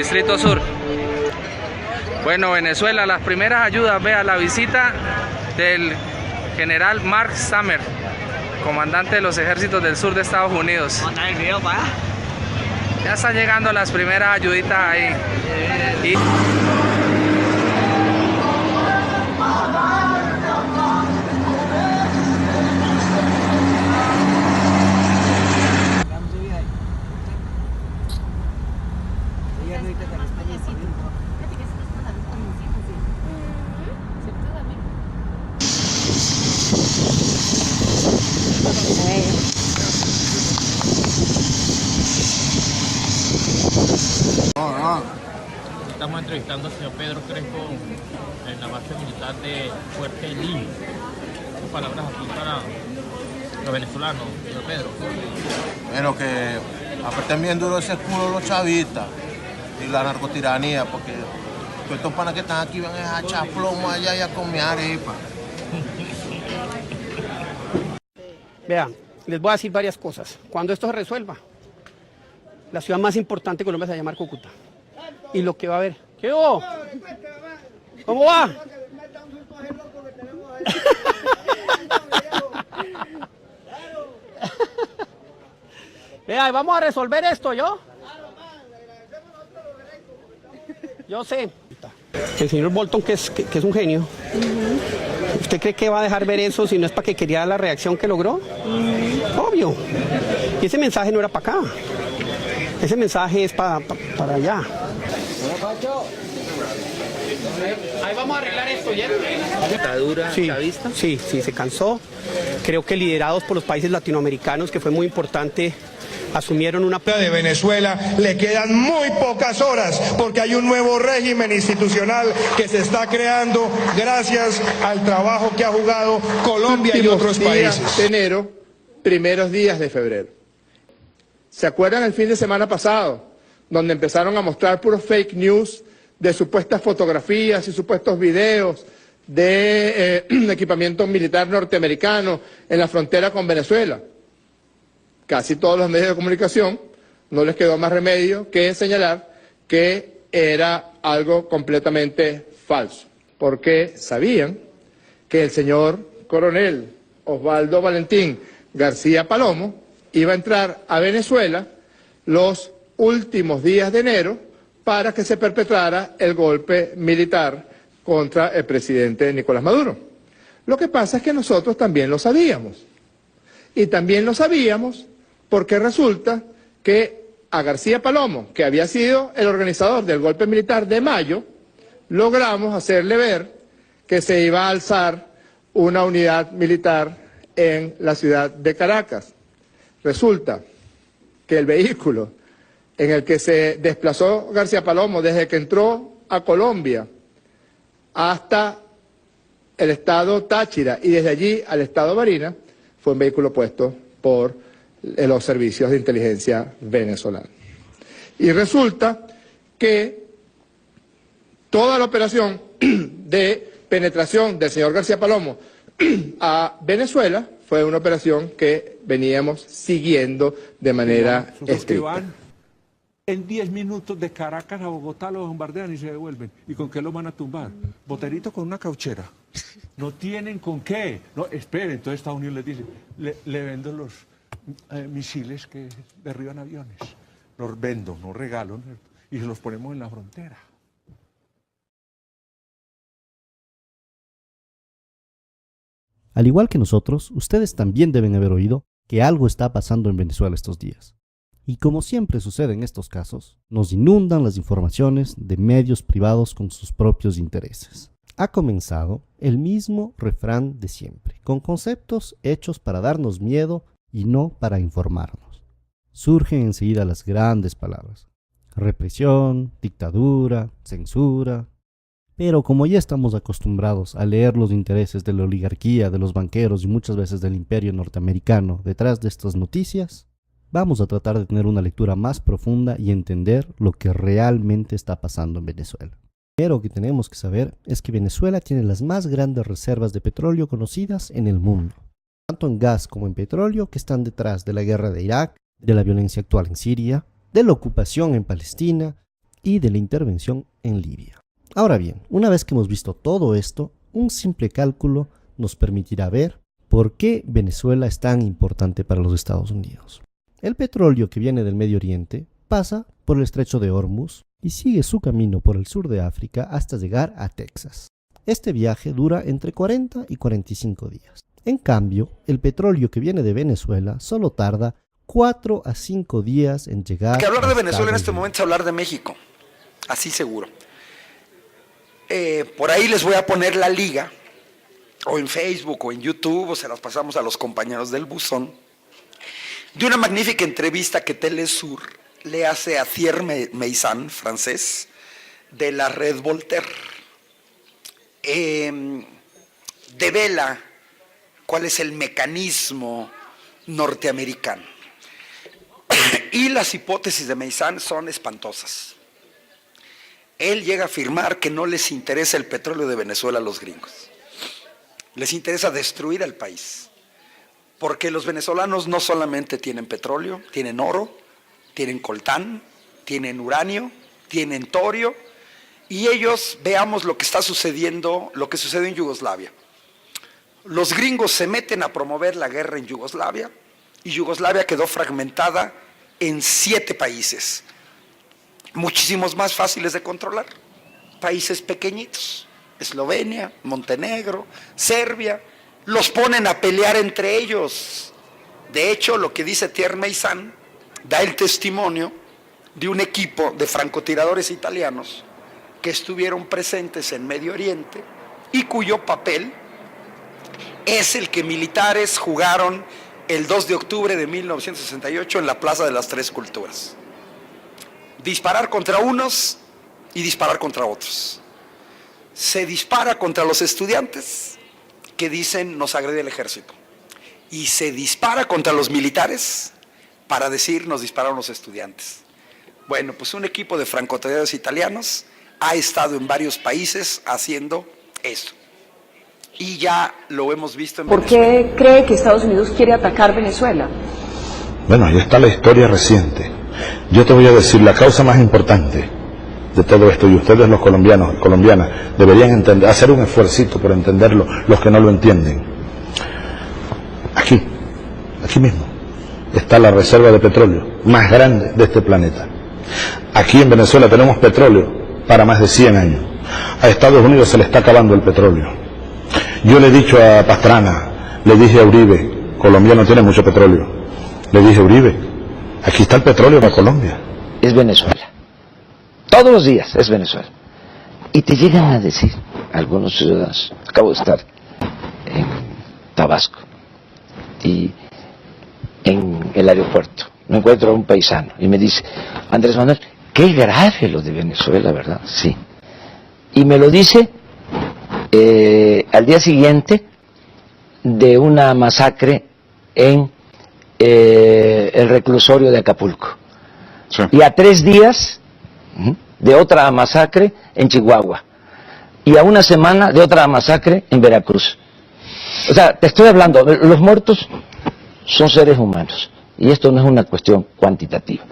Distrito Sur. Bueno, Venezuela, las primeras ayudas, vea la visita del general Mark Summer, comandante de los ejércitos del sur de Estados Unidos. Ya están llegando las primeras ayuditas ahí. Estamos entrevistando al señor Pedro Crespo en la base militar de Fuerte Lee. Sus palabras aquí para los venezolanos, señor Pedro. Pero que aprieten bien duro ese culo los chavistas y la narcotiranía, porque todos estos panas que están aquí van a echar plomo allá y a comer arepa. Vean, les voy a decir varias cosas. Cuando esto se resuelva, la ciudad más importante de Colombia se va a llamar Cúcuta. Y lo que va a haber. ¿Qué hubo? ¿Cómo va? Vea, vamos a resolver esto, ¿yo? Yo sé. El señor Bolton, que es un genio. ¿Usted cree que va a dejar ver eso si no es para que quería la reacción que logró? Obvio. Y ese mensaje no era para acá. Ese mensaje es para allá. Ahí vamos a arreglar esto, ¿ya? ¿Dictadura chavista? Sí, se cansó. Creo que liderados por los países latinoamericanos, que fue muy importante, asumieron una... De Venezuela le quedan muy pocas horas porque hay un nuevo régimen institucional que se está creando gracias al trabajo que ha jugado Colombia y otros países. De enero, primeros días de febrero. ¿Se acuerdan el fin de semana pasado, donde empezaron a mostrar puros fake news de supuestas fotografías y supuestos videos de equipamiento militar norteamericano en la frontera con Venezuela? Casi todos los medios de comunicación no les quedó más remedio que señalar que era algo completamente falso, porque sabían que el señor coronel Osvaldo Valentín García Palomo iba a entrar a Venezuela los últimos días de enero para que se perpetrara el golpe militar contra el presidente Nicolás Maduro. Lo que pasa es que nosotros también lo sabíamos. Y también lo sabíamos porque resulta que a García Palomo, que había sido el organizador del golpe militar de mayo, logramos hacerle ver que se iba a alzar una unidad militar en la ciudad de Caracas. Resulta que el vehículo en el que se desplazó García Palomo desde que entró a Colombia hasta el estado Táchira y desde allí al estado Barinas fue un vehículo puesto por los servicios de inteligencia venezolanos. Y resulta que toda la operación de penetración del señor García Palomo a Venezuela fue una operación que veníamos siguiendo de manera estricta. En 10 minutos de Caracas a Bogotá lo bombardean y se devuelven. ¿Y con qué lo van a tumbar? Boterito con una cauchera. No tienen con qué. No, esperen, entonces Estados Unidos les dice, le vendo los misiles que derriban aviones. Los vendo, no regalo, y se los ponemos en la frontera. Al igual que nosotros, ustedes también deben haber oído que algo está pasando en Venezuela estos días. Y como siempre sucede en estos casos, nos inundan las informaciones de medios privados con sus propios intereses. Ha comenzado el mismo refrán de siempre, con conceptos hechos para darnos miedo y no para informarnos. Surgen enseguida las grandes palabras: represión, dictadura, censura. Pero como ya estamos acostumbrados a leer los intereses de la oligarquía, de los banqueros y muchas veces del imperio norteamericano detrás de estas noticias, vamos a tratar de tener una lectura más profunda y entender lo que realmente está pasando en Venezuela. Lo que tenemos que saber es que Venezuela tiene las más grandes reservas de petróleo conocidas en el mundo, tanto en gas como en petróleo, que están detrás de la guerra de Irak, de la violencia actual en Siria, de la ocupación en Palestina y de la intervención en Libia. Ahora bien, una vez que hemos visto todo esto, un simple cálculo nos permitirá ver por qué Venezuela es tan importante para los Estados Unidos. El petróleo que viene del Medio Oriente pasa por el estrecho de Hormuz y sigue su camino por el sur de África hasta llegar a Texas. Este viaje dura entre 40 y 45 días. En cambio, el petróleo que viene de Venezuela solo tarda 4 a 5 días en llegar. Que hablar de Venezuela en Estados este Unidos. momento es hablar de México, así seguro. Por ahí les voy a poner la liga, o en Facebook o en YouTube, o se las pasamos a los compañeros del buzón, de una magnífica entrevista que Telesur le hace a Thierry Meyssan, francés, de la red Voltaire. Devela cuál es el mecanismo norteamericano. Y las hipótesis de Meyssan son espantosas. Él llega a afirmar que no les interesa el petróleo de Venezuela a los gringos. Les interesa destruir al país. Porque los venezolanos no solamente tienen petróleo, tienen oro, tienen coltán, tienen uranio, tienen torio. Y ellos, veamos lo que está sucediendo, lo que sucedió en Yugoslavia. Los gringos se meten a promover la guerra en Yugoslavia y Yugoslavia quedó fragmentada en 7 países. Muchísimos más fáciles de controlar, países pequeñitos, Eslovenia, Montenegro, Serbia, los ponen a pelear entre ellos. De hecho, lo que dice Thierry Meyssan da el testimonio de un equipo de francotiradores italianos que estuvieron presentes en Medio Oriente y cuyo papel es el que militares jugaron el 2 de octubre de 1968 en la Plaza de las Tres Culturas. Disparar contra unos y disparar contra otros. Se dispara contra los estudiantes que dicen nos agrede el ejército. Y se dispara contra los militares para decir nos dispararon los estudiantes. Bueno, pues un equipo de francotiradores italianos ha estado en varios países haciendo eso. Y ya lo hemos visto en Venezuela. ¿Por qué cree que Estados Unidos quiere atacar Venezuela? Bueno, ahí está la historia reciente. Yo te voy a decir la causa más importante de todo esto, y ustedes los colombianos, colombianas, deberían entender, hacer un esfuercito por entenderlo, los que no lo entienden. Aquí mismo, está la reserva de petróleo más grande de este planeta. Aquí en Venezuela tenemos petróleo para más de 100 años. A Estados Unidos se le está acabando el petróleo. Yo le he dicho a Pastrana, le dije a Uribe, Colombia no tiene mucho petróleo. Le dije a Uribe, aquí está el petróleo para Colombia. Es Venezuela. Todos los días es Venezuela. Y te llegan a decir, algunos ciudadanos, acabo de estar en Tabasco y en el aeropuerto, me encuentro a un paisano y me dice, Andrés Manuel, qué grave lo de Venezuela, ¿verdad? Sí. Y me lo dice al día siguiente de una masacre en el reclusorio de Acapulco. Sí. Y a 3 días de otra masacre en Chihuahua. Y a una semana de otra masacre en Veracruz. O sea, te estoy hablando, los muertos son seres humanos. Y esto no es una cuestión cuantitativa.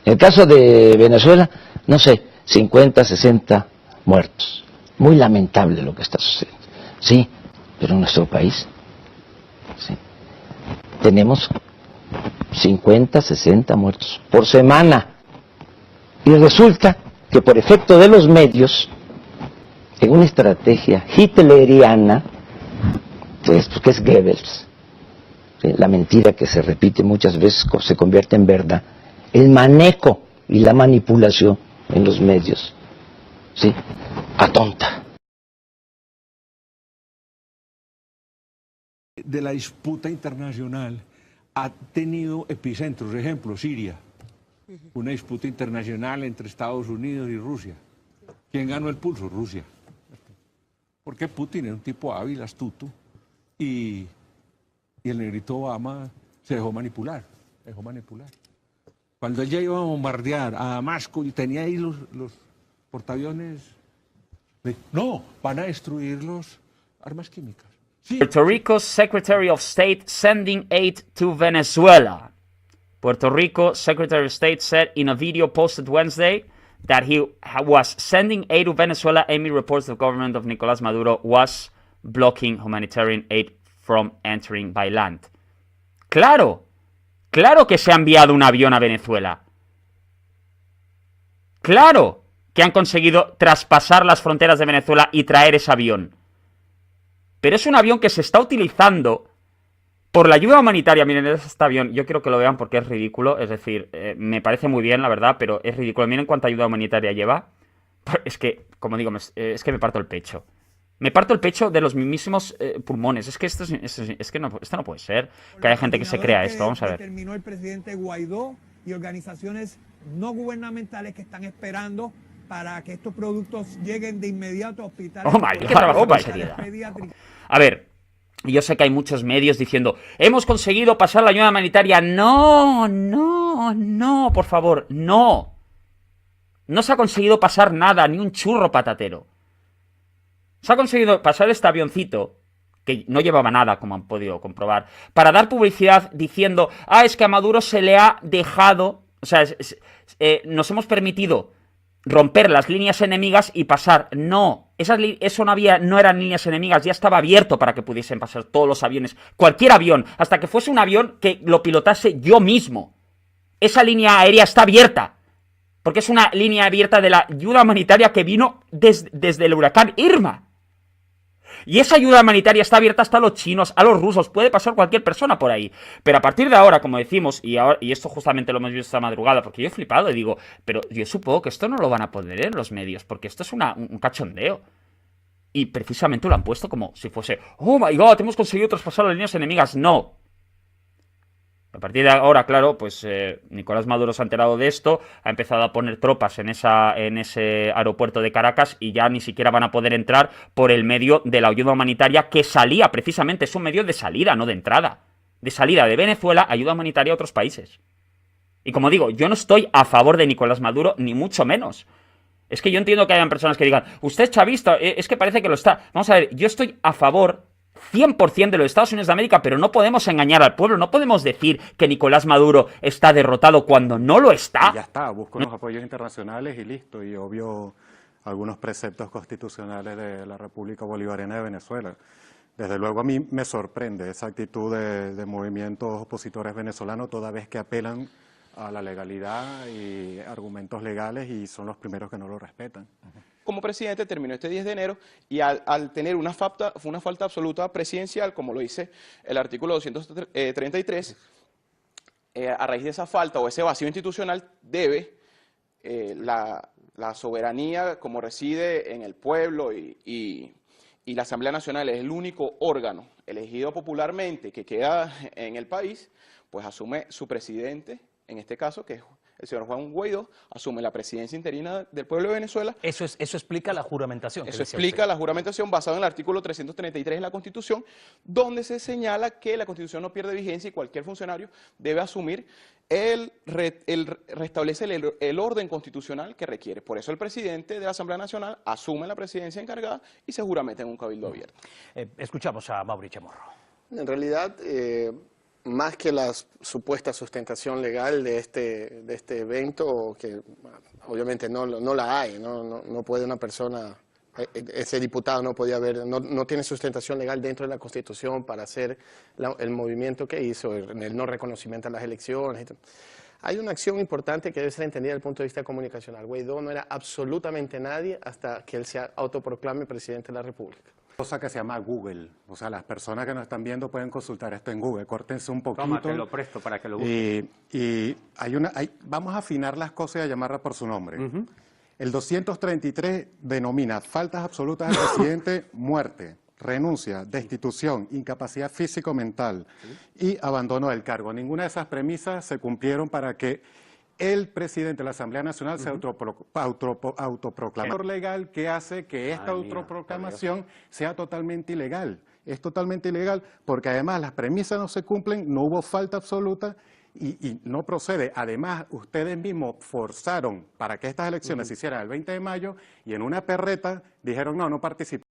En el caso de Venezuela, no sé, 50, 60 muertos. Muy lamentable lo que está sucediendo. Sí, pero en nuestro país, sí, tenemos 50, 60 muertos por semana. Y resulta que por efecto de los medios, en una estrategia hitleriana, que es Goebbels, ¿sí?, la mentira que se repite muchas veces se convierte en verdad, el manejo y la manipulación en los medios, ¿sí?, atonta. De la disputa internacional ha tenido epicentros, ejemplo, Siria, una disputa internacional entre Estados Unidos y Rusia. ¿Quién ganó el pulso? Rusia. Porque Putin era un tipo hábil, astuto, y el negrito Obama se dejó manipular, Cuando él ya iba a bombardear a Damasco y tenía ahí los portaaviones, no, van a destruir las armas químicas. Sí. Puerto Rico's Secretary of State sending aid to Venezuela. Puerto Rico Secretary of State said in a video posted Wednesday that he was sending aid to Venezuela, Amy reports the government of Nicolás Maduro was blocking humanitarian aid from entering by land. ¡Claro! ¡Claro que se ha enviado un avión a Venezuela! ¡Claro que han conseguido traspasar las fronteras de Venezuela y traer ese avión! Pero es un avión que se está utilizando por la ayuda humanitaria. Miren, este avión, yo quiero que lo vean porque es ridículo. Es decir, me parece muy bien, la verdad, pero es ridículo. Miren cuánta ayuda humanitaria lleva. Es que, como digo, es que me parto el pecho. Me parto el pecho de los mismísimos pulmones. Es que esto no puede ser. Que haya gente que se crea esto. Vamos a ver. Terminó el presidente Guaidó y organizaciones no gubernamentales que están esperando para que estos productos lleguen de inmediato a hospitales. Oh my God, a ver, yo sé que hay muchos medios diciendo hemos conseguido pasar la ayuda humanitaria. No, por favor, no. No se ha conseguido pasar nada, ni un churro patatero. Se ha conseguido pasar este avioncito, que no llevaba nada, como han podido comprobar, para dar publicidad diciendo, es que a Maduro se le ha dejado, o sea, nos hemos permitido romper las líneas enemigas y pasar. No, eso no eran líneas enemigas, ya estaba abierto para que pudiesen pasar todos los aviones, cualquier avión, hasta que fuese un avión que lo pilotase yo mismo. Esa línea aérea está abierta, porque es una línea abierta de la ayuda humanitaria que vino desde el huracán Irma. Y esa ayuda humanitaria está abierta hasta a los chinos, a los rusos, puede pasar cualquier persona por ahí. Pero a partir de ahora, como decimos, y esto justamente lo hemos visto esta madrugada, porque yo he flipado y digo, pero yo supongo que esto no lo van a poner en los medios, porque esto es un cachondeo. Y precisamente lo han puesto como si fuese, oh my god, hemos conseguido traspasar las líneas enemigas. No. A partir de ahora, claro, pues Nicolás Maduro se ha enterado de esto, ha empezado a poner tropas en ese aeropuerto de Caracas y ya ni siquiera van a poder entrar por el medio de la ayuda humanitaria que salía, precisamente, es un medio de salida, no de entrada. De salida de Venezuela, ayuda humanitaria a otros países. Y como digo, yo no estoy a favor de Nicolás Maduro, ni mucho menos. Es que yo entiendo que hayan personas que digan, usted es chavista, es que parece que lo está. Vamos a ver, yo estoy a favor 100% de los Estados Unidos de América, pero no podemos engañar al pueblo, no podemos decir que Nicolás Maduro está derrotado cuando no lo está. Ya está, busco unos apoyos internacionales y listo, y obvio algunos preceptos constitucionales de la República Bolivariana de Venezuela. Desde luego a mí me sorprende esa actitud de movimientos opositores venezolanos toda vez que apelan a la legalidad y argumentos legales y son los primeros que no lo respetan. Como presidente terminó este 10 de enero y al tener una falta absoluta presidencial, como lo dice el artículo 233, a raíz de esa falta o ese vacío institucional debe la soberanía, como reside en el pueblo y la Asamblea Nacional es el único órgano elegido popularmente que queda en el país, pues asume su presidente, en este caso, que es el señor Juan Guaidó, asume la presidencia interina del pueblo de Venezuela. Eso explica la juramentación. Eso explica la juramentación basada en el artículo 333 de la Constitución, donde se señala que la Constitución no pierde vigencia y cualquier funcionario debe asumir restablece el orden constitucional que requiere. Por eso el presidente de la Asamblea Nacional asume la presidencia encargada y se juramenta en un cabildo abierto. Escuchamos a Mauricio Chamorro. En realidad, más que la supuesta sustentación legal de este evento, que obviamente no la hay, no puede una persona, ese diputado no podía haber, no tiene sustentación legal dentro de la Constitución para hacer el movimiento que hizo, el no reconocimiento a las elecciones. Hay una acción importante que debe ser entendida desde el punto de vista comunicacional. Guaidó no era absolutamente nadie hasta que él se autoproclame presidente de la República. Cosa que se llama Google, o sea, las personas que nos están viendo pueden consultar esto en Google, córtense un poquito. Toma, te lo presto para que lo busques. Y vamos a afinar las cosas y a llamarlas por su nombre. El 233 denomina faltas absolutas al presidente, muerte, renuncia, destitución, incapacidad físico-mental y abandono del cargo. Ninguna de esas premisas se cumplieron para que el presidente de la Asamblea Nacional se autoproclame legal que hace que esta autoproclamación sea totalmente ilegal. Es totalmente ilegal porque además las premisas no se cumplen, no hubo falta absoluta y no procede. Además, ustedes mismos forzaron para que estas elecciones se hicieran el 20 de mayo y en una perreta dijeron no participen.